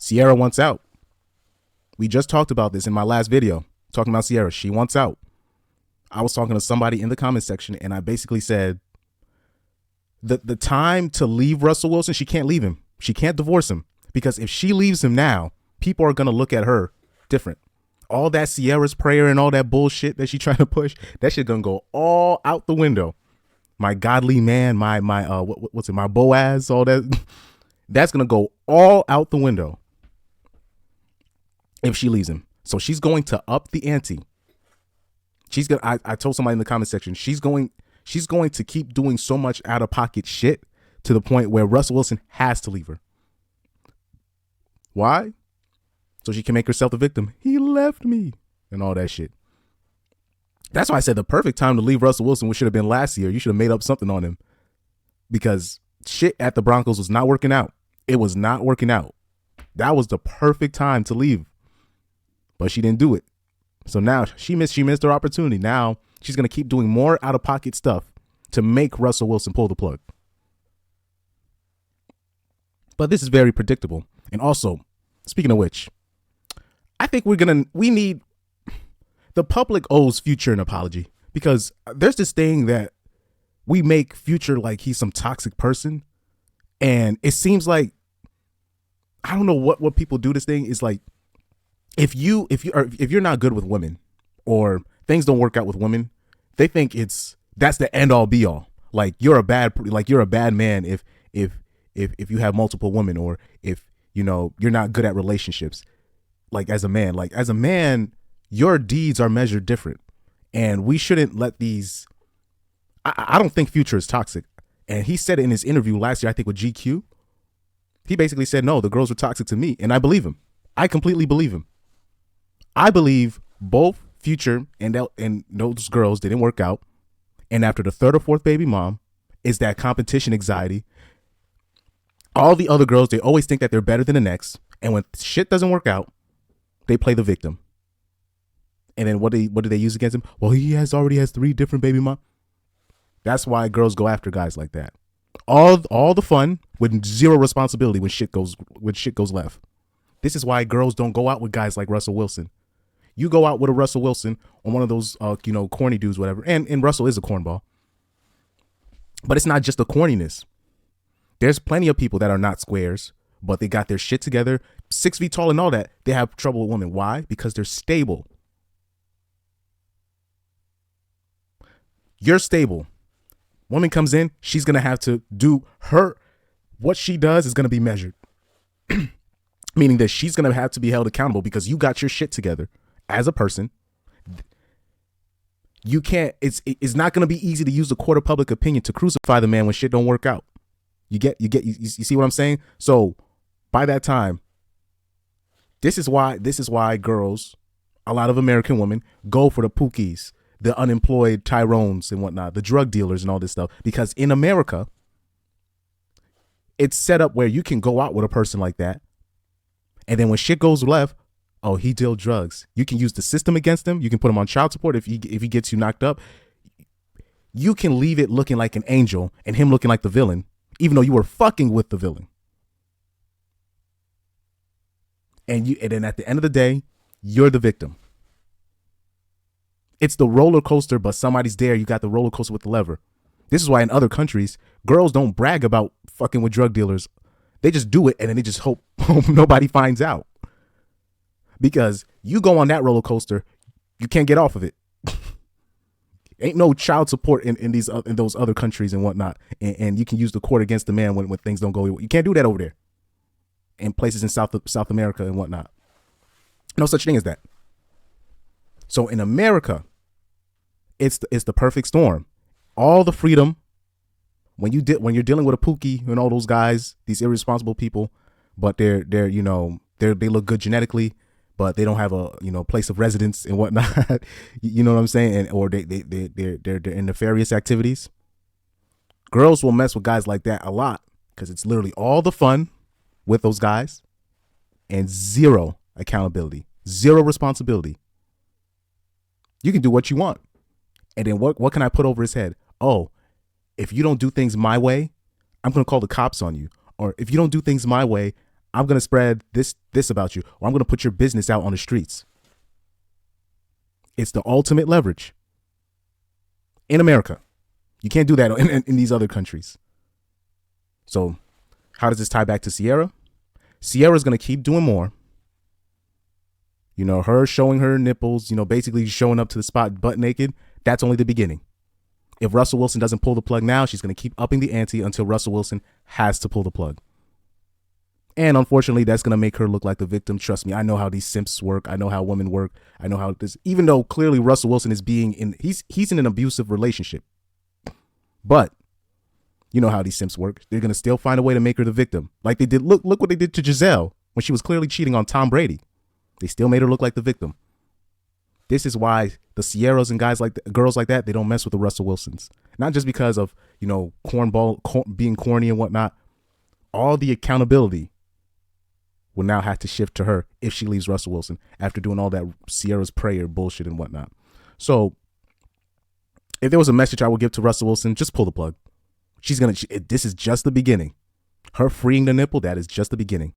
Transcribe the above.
Ciara wants out. We just talked about this in my last video, talking about Ciara. She wants out. I was talking to somebody in the comment section, and I basically said the time to leave Russell Wilson, she can't leave him. She can't divorce him, because if she leaves him now, people are going to look at her different. All that Ciara's prayer and all that bullshit that she trying to push, that shit going to go all out the window. My godly man, my what's it, my Boaz, all that, that's going to go all out the window if she leaves him. So she's going to up the ante. She's gonna. I told somebody in the comment section, she's going to keep doing so much out of pocket shit to the point where Russell Wilson has to leave her. Why? So she can make herself the victim. He left me and all that shit. That's why I said the perfect time to leave Russell Wilson should have been last year. You should have made up something on him, because shit at the Broncos was not working out. It was not working out. That was the perfect time to leave, but she didn't do it. So now she missed her opportunity. Now she's going to keep doing more out of pocket stuff to make Russell Wilson pull the plug. But this is very predictable. And also, speaking of which, I think we need, the public owes Future an apology, because there's this thing that we make Future like he's some toxic person. And it seems like, I don't know what people do. This thing is like, if you're not good with women, or things don't work out with women, they think that's the end all be all. Like you're a bad man if you have multiple women, or if you're not good at relationships. Like as a man, your deeds are measured different, and we shouldn't let these. I don't think Future is toxic, and he said it in his interview last year, I think with GQ. He basically said, no, the girls were toxic to me, and I believe him. I completely believe him. I believe both Future and those girls didn't work out. And after the third or fourth baby mom is that competition anxiety. All the other girls, they always think that they're better than the next. And when shit doesn't work out, they play the victim. And then what do they use against him? Well, he already has 3 different baby mom. That's why girls go after guys like that. All the fun with zero responsibility when shit goes left. This is why girls don't go out with guys like Russell Wilson. You go out with a Russell Wilson on one of those, corny dudes, whatever. And Russell is a cornball. But it's not just the corniness. There's plenty of people that are not squares, but they got their shit together, 6 feet tall and all that. They have trouble with women. Why? Because they're stable. You're stable. Woman comes in, she's going to have to do what she does is going to be measured. Meaning that she's going to have to be held accountable because you got your shit together. As a person, you can't. It's not going to be easy to use the court of public opinion to crucify the man when shit don't work out. You see what I'm saying? So by that time, this is why girls, a lot of American women, go for the Pookies, the unemployed Tyrones and whatnot, the drug dealers and all this stuff, because in America, it's set up where you can go out with a person like that, and then when shit goes left. Oh, he dealt drugs. You can use the system against him. You can put him on child support if he gets you knocked up. You can leave it looking like an angel and him looking like the villain, even though you were fucking with the villain. And then at the end of the day, you're the victim. It's the roller coaster, but somebody's there. You got the roller coaster with the lever. This is why in other countries, girls don't brag about fucking with drug dealers. They just do it, and then they just hope nobody finds out. Because you go on that roller coaster, you can't get off of it. Ain't no child support in those other countries and whatnot. And you can use the court against the man when things don't go. You can't do that over there. In places in South America and whatnot. No such thing as that. So in America, it's the perfect storm. All the freedom. When you're dealing with a Pookie and all those guys, these irresponsible people, but they look good genetically, but they don't have a place of residence and whatnot. You know what I'm saying? Or they're in nefarious activities. Girls will mess with guys like that a lot because it's literally all the fun with those guys and zero accountability, zero responsibility. You can do what you want, and then what can I put over his head? Oh, if you don't do things my way, I'm gonna call the cops on you. Or if you don't do things my way, I'm going to spread this about you, or I'm going to put your business out on the streets. It's the ultimate leverage in America. You can't do that in these other countries. So how does this tie back to Ciara? Ciara's going to keep doing more. You know, her showing her nipples, you know, basically showing up to the spot butt naked. That's only the beginning. If Russell Wilson doesn't pull the plug now, she's going to keep upping the ante until Russell Wilson has to pull the plug. And unfortunately, that's going to make her look like the victim. Trust me, I know how these simps work. I know how women work. I know how this, even though clearly Russell Wilson is he's in an abusive relationship. But you know how these simps work. They're going to still find a way to make her the victim. Like they did, look what they did to Giselle when she was clearly cheating on Tom Brady. They still made her look like the victim. This is why the Ciaras and girls like that, they don't mess with the Russell Wilsons. Not just because of, you know, being corny and whatnot. All the accountability will now have to shift to her if she leaves Russell Wilson after doing all that Ciara's prayer bullshit and whatnot. So if there was a message I would give to Russell Wilson, just pull the plug. This is just the beginning. Her freeing the nipple, that is just the beginning.